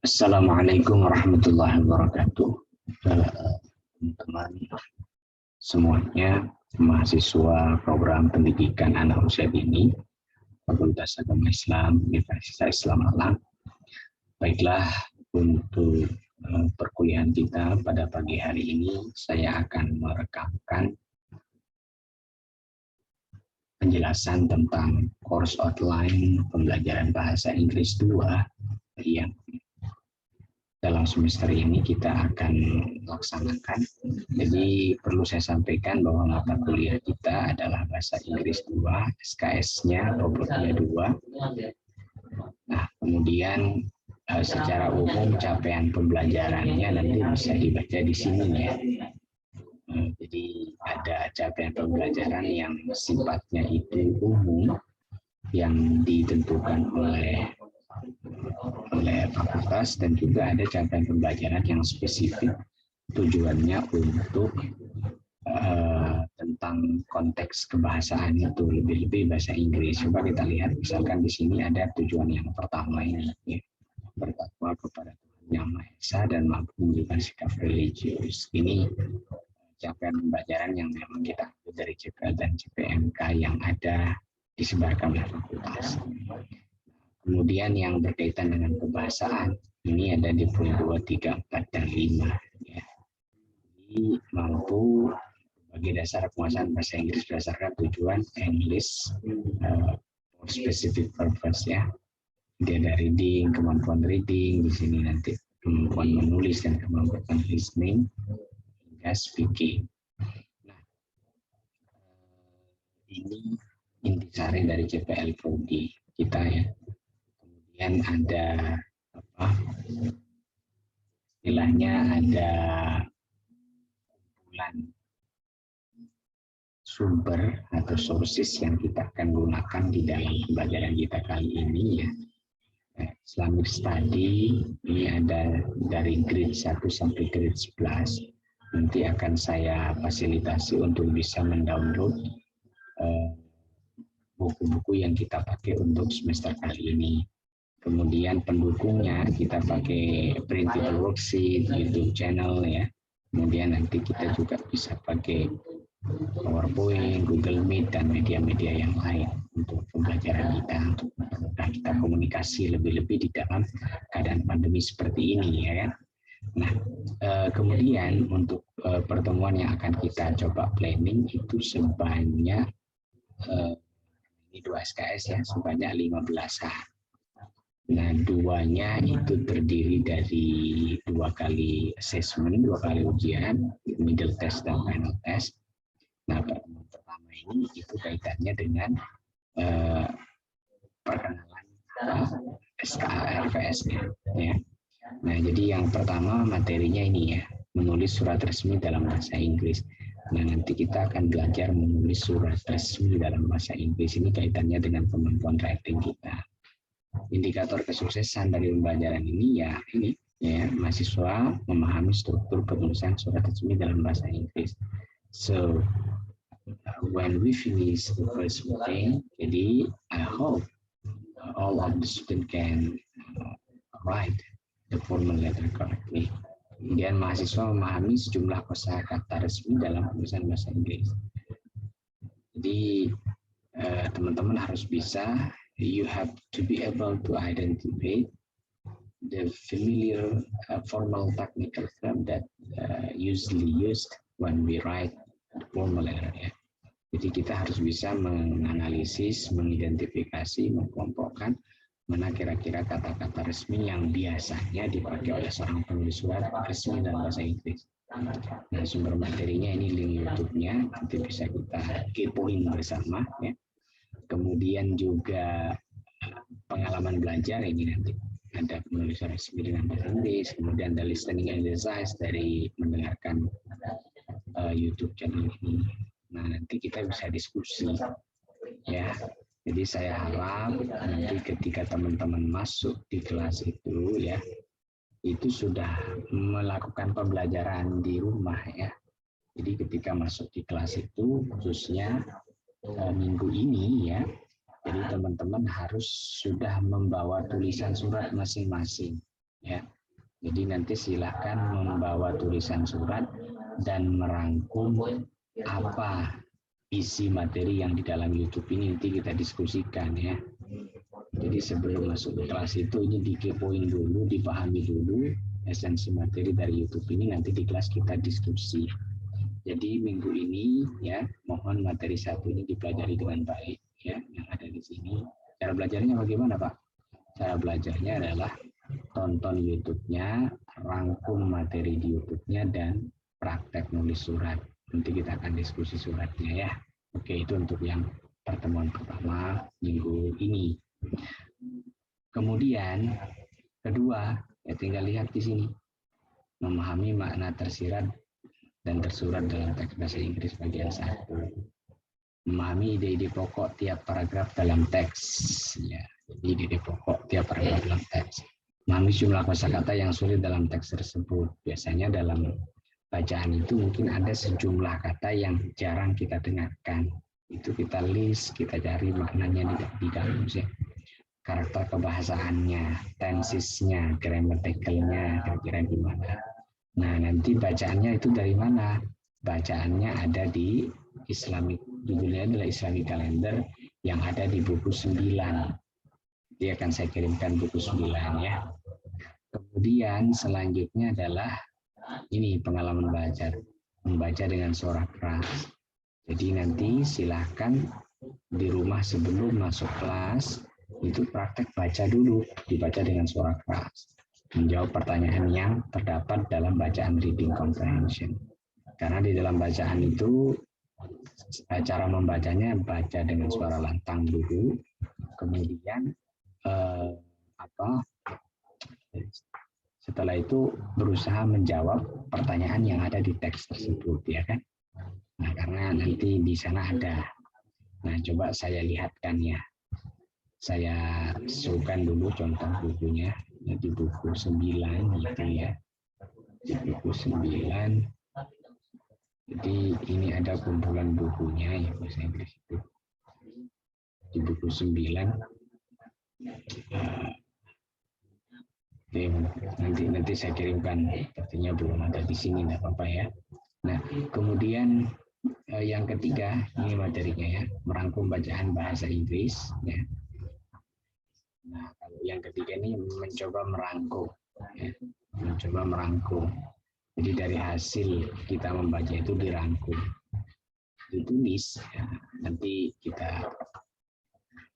Assalamualaikum warahmatullahi wabarakatuh. Teman-teman semuanya, mahasiswa program pendidikan anak usia dini, Fakultas Agama Islam, Universitas Islam Alam. Baiklah, untuk perkuliahan kita pada pagi hari ini, saya akan merekamkan penjelasan tentang course outline pembelajaran bahasa Inggris 2 yang dalam semester ini kita akan laksanakan. Jadi perlu saya sampaikan bahwa mata kuliah kita adalah bahasa Inggris 2, SKS-nya bobotnya 2. Nah, kemudian secara umum capaian pembelajarannya nanti bisa dibaca di sini ya. Jadi ada capaian pembelajaran yang sifatnya itu umum yang ditentukan oleh fakultas, dan juga ada capaian pembelajaran yang spesifik tujuannya untuk tentang konteks kebahasaan itu, lebih-lebih bahasa Inggris. Coba kita lihat, misalkan di sini ada tujuan yang pertama ini, ya, bertakwa kepada Tuhan Yang Maha Esa dan mampu menunjukkan sikap religius. Ini capaian pembelajaran yang memang kita ambil dari CPL dan CPMK yang ada disebarkan oleh fakultas. Kemudian yang berkaitan dengan kebahasaan, ini ada di poin 2, 3, 4, dan 5. Ya. Jadi mampu bagi dasar penguasaan bahasa Inggris berdasarkan tujuan English for specific purpose ya. Dia ada reading, kemampuan reading, di sini nanti kemampuan menulis dan kemampuan listening hingga speaking. Nah, ini intisari dari CPL Prodi kita ya. Kemudian ada istilahnya ada kumpulan sumber atau sources yang kita akan gunakan di dalam pembelajaran kita kali ini ya. Islamic Study ini ada dari grade 1 sampai grade 11. Nanti akan saya fasilitasi untuk bisa mendownload buku-buku yang kita pakai untuk semester kali ini. Kemudian pendukungnya kita pakai printable worksheet, YouTube channel ya. Kemudian nanti kita juga bisa pakai PowerPoint, Google Meet, dan media-media yang lain untuk pembelajaran kita, untuk mempermudah kita komunikasi lebih-lebih di dalam keadaan pandemi seperti ini ya kan. Nah, kemudian untuk pertemuan yang akan kita coba planning itu sebanyak ini 2 SKS ya, sebanyak 15-an. Nah, duanya itu terdiri dari 2 kali assessment, 2 kali ujian, middle test dan final test. Nah, pertemuan pertama ini itu kaitannya dengan perkenalan SKRVS-nya. Ya. Nah, jadi yang pertama materinya ini ya, menulis surat resmi dalam bahasa Inggris. Nah, nanti kita akan belajar menulis surat resmi dalam bahasa Inggris. Ini kaitannya dengan kemampuan writing kita. Indikator kesuksesan dari pembelajaran ini ya ini ya, mahasiswa memahami struktur penulisan surat resmi dalam bahasa Inggris. So when we finish the first meeting, jadi I hope all of the student can write the formal letter correctly. Kemudian mahasiswa memahami sejumlah kosakata resmi dalam penulisan bahasa Inggris. Jadi teman-teman harus bisa. You have to be able to identify the familiar formal technical term that usually used when we write the formal letter. Ya. Jadi kita harus bisa menganalisis, mengidentifikasi, mengkelompokkan mana kira-kira kata-kata resmi yang biasanya dipakai oleh seorang penulis surat resmi dalam bahasa Inggris. Nah, sumber materinya ini link YouTube-nya, nanti bisa kita kepoin bersama ya. Kemudian juga pengalaman belajar ini nanti ada penulisan resmi dengan bahasa Inggris, kemudian ada listening exercise dari mendengarkan YouTube channel ini. Nah, nanti kita bisa diskusi ya. Jadi saya harap nanti ketika teman-teman masuk di kelas itu ya, itu sudah melakukan pembelajaran di rumah ya. Jadi ketika masuk di kelas itu khususnya minggu ini ya, jadi teman-teman harus sudah membawa tulisan surat masing-masing. ya. Jadi nanti silahkan membawa tulisan surat dan merangkum apa isi materi yang di dalam YouTube ini, nanti kita diskusikan ya. Jadi sebelum masuk ke kelas itu ini dikepoin dulu, dipahami dulu esensi materi dari YouTube ini, nanti di kelas kita diskusi. Jadi minggu ini ya mohon materi 1 ini dipelajari dengan baik ya yang ada di sini. Cara belajarnya bagaimana Pak? Cara belajarnya adalah tonton YouTube-nya, rangkum materi di YouTube-nya, dan praktek nulis surat. Nanti kita akan diskusi suratnya ya. Oke, itu untuk yang pertemuan pertama minggu ini. Kemudian kedua, ya tinggal lihat di sini. Memahami makna tersirat dan tersurat dalam teks bahasa Inggris bagian 1. Memahami ide-ide pokok tiap paragraf dalam teks. Ya, ide-ide pokok tiap paragraf dalam teks. Memahami jumlah kosakata yang sulit dalam teks tersebut. Biasanya dalam bacaan itu mungkin ada sejumlah kata yang jarang kita dengarkan. Itu kita list, kita cari maknanya di dalam ya. Karakter kebahasaannya, tensisnya, grammaticalnya, kira-kira gimana. Nah, nanti bacaannya itu dari mana? Bacaannya ada di Islamic, judulnya adalah Islamic Calendar yang ada di buku 9. Dia akan saya kirimkan buku 9 ya. Kemudian selanjutnya adalah ini pengalaman belajar, membaca dengan suara keras. Jadi nanti silahkan di rumah sebelum masuk kelas itu praktek baca dulu, dibaca dengan suara keras. Menjawab pertanyaan yang terdapat dalam bacaan reading comprehension. Karena di dalam bacaan itu cara membacanya baca dengan suara lantang dulu, kemudian setelah itu berusaha menjawab pertanyaan yang ada di teks tersebut ya kan. Nah, karena nanti di sana ada. Nah, coba saya lihatkan ya. Saya showkan dulu contoh bukunya. Di buku 9 gitu ya. Di buku 9. Jadi ini ada kumpulan bukunya ya bahasa Inggris itu. Di buku 9. Nanti saya kirimkan, sepertinya belum ada di sini, enggak apa-apa ya. Nah, kemudian yang ketiga ini materinya ya, merangkum bacaan bahasa Inggris ya. Nah, kalau yang ketiga ini mencoba merangkum, ya. Mencoba merangkum. Jadi dari hasil kita membaca itu dirangkum, ditulis. Ya. Nanti kita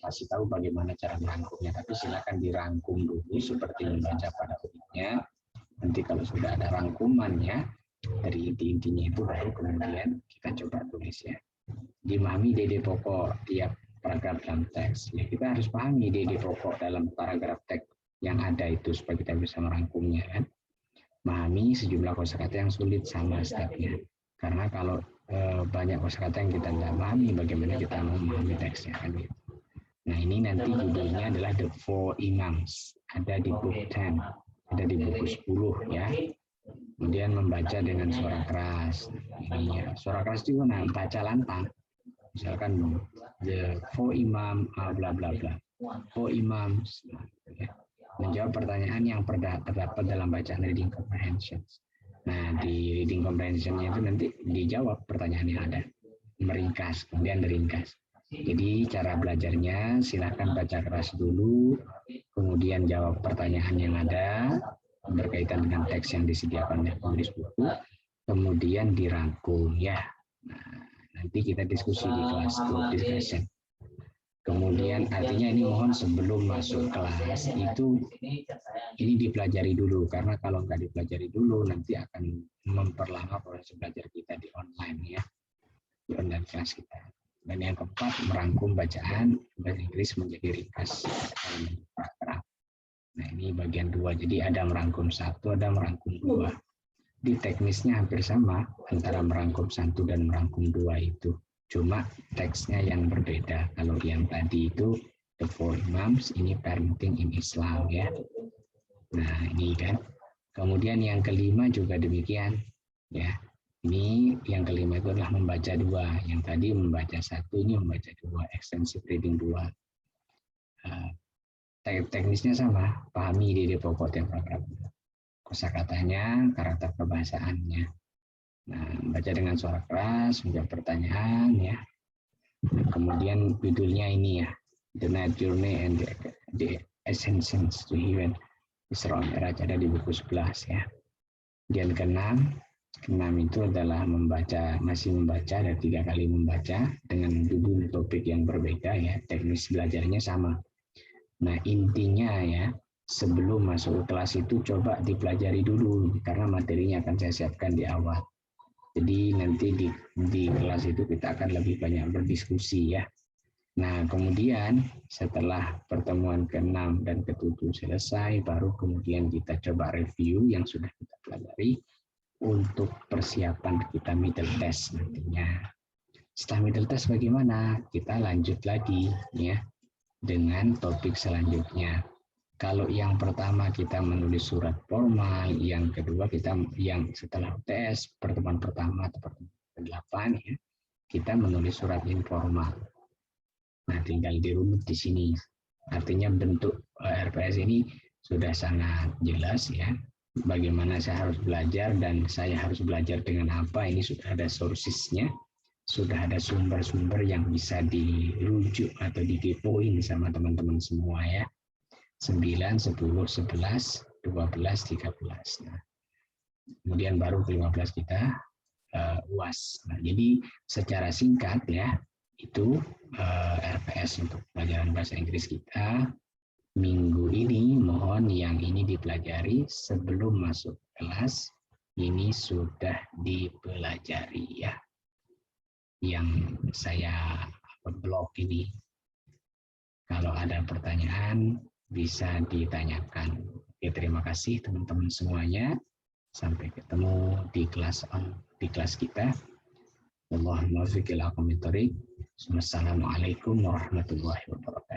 kasih tahu bagaimana cara merangkumnya. Tapi silakan dirangkum dulu seperti membaca pada unitnya. Nanti kalau sudah ada rangkumannya dari inti-intinya itu baru kemudian kita coba tulis ya. Dimahami ide pokok tiap paragraf dalam teks. Ya, kita harus pahami ide pokok dalam paragraf teks yang ada itu supaya kita bisa merangkumnya kan. Memahami sejumlah kosakata yang sulit sama stepnya. Karena kalau banyak kosakata yang kita tidak pahami, bagaimana kita mau memahami teksnya kan gitu. Nah, ini nanti judulnya adalah The Four Imams. Ada di book 10, ada di buku 10 ya. Kemudian membaca dengan suara keras. Ini ya, suara keras juga nah, baca lantang. Misalkan The Four Imam bla bla bla. Four Imams ya. Menjawab pertanyaan yang terdapat dalam bacaan reading comprehension. Nah, di reading comprehension-nya itu nanti dijawab pertanyaan yang ada. Meringkas, kemudian diringkas. Jadi cara belajarnya silakan baca keras dulu, kemudian jawab pertanyaan yang ada berkaitan dengan teks yang disediakan oleh penulis buku, kemudian dirangkum ya. Nah, nanti kita diskusi di kelas group discussion. Kemudian artinya ini mohon sebelum masuk kelas itu ini dipelajari dulu, karena kalau nggak dipelajari dulu nanti akan memperlama proses belajar kita di online ya, di online kelas kita. Dan yang keempat, merangkum bacaan bahasa Inggris menjadi ringkas dalam paragraf. Nah, ini bagian 2. Jadi ada merangkum 1, ada merangkum 2. Di teknisnya hampir sama antara merangkum 1 dan merangkum 2 itu. Cuma teksnya yang berbeda. Kalau yang tadi itu The Four Imams, ini Parenting in Islam ya. Nah, ini kan. Kemudian yang kelima juga demikian ya. Ini yang kelima itu adalah membaca 2. Yang tadi membaca 1, ini membaca 2, extensive reading 2. teknisnya sama, pahami ide pokok tiap paragraf. Kosakatanya, karakter perbahasaannya. Nah, baca dengan suara keras, menjawab pertanyaan ya. Nah, kemudian judulnya ini ya, The Night Journey and the Essence to Heaven. Isra Mi'raj ada di buku 11 ya. Kemudian keenam itu adalah masih membaca, ada 3 kali membaca dengan judul topik yang berbeda ya, teknis belajarnya sama. Nah, intinya ya, sebelum masuk ke kelas itu coba dipelajari dulu karena materinya akan saya siapkan di awal. Jadi nanti di kelas itu kita akan lebih banyak berdiskusi ya. Nah, kemudian setelah pertemuan ke-6 dan ke-7 selesai, baru kemudian kita coba review yang sudah kita pelajari untuk persiapan kita middle test nantinya. Setelah middle test bagaimana? Kita lanjut lagi ya dengan topik selanjutnya. Kalau yang pertama kita menulis surat formal, yang kedua kita yang setelah tes pertemuan pertama atau pertemuan ke-8 ya, kita menulis surat informal. Nah, tinggal dirunut di sini. Artinya bentuk RPS ini sudah sangat jelas ya. Bagaimana saya harus belajar dan saya harus belajar dengan apa, ini sudah ada sourcesnya, sudah ada sumber-sumber yang bisa dirujuk atau dikepoin sama teman-teman semua ya. 9, 10, 11, 12, 13. Nah, kemudian baru ke-15 kita UAS. Nah, jadi secara singkat ya, itu RPS untuk pelajaran bahasa Inggris kita. Minggu ini mohon yang ini dipelajari sebelum masuk kelas, ini sudah dipelajari ya. Yang saya blog ini. Kalau ada pertanyaan, bisa ditanyakan. Oke, terima kasih teman-teman semuanya. Sampai ketemu di kelas kita. Allahumma fiqil aqamit thoriq. Wassalamualaikum warahmatullahi wabarakatuh.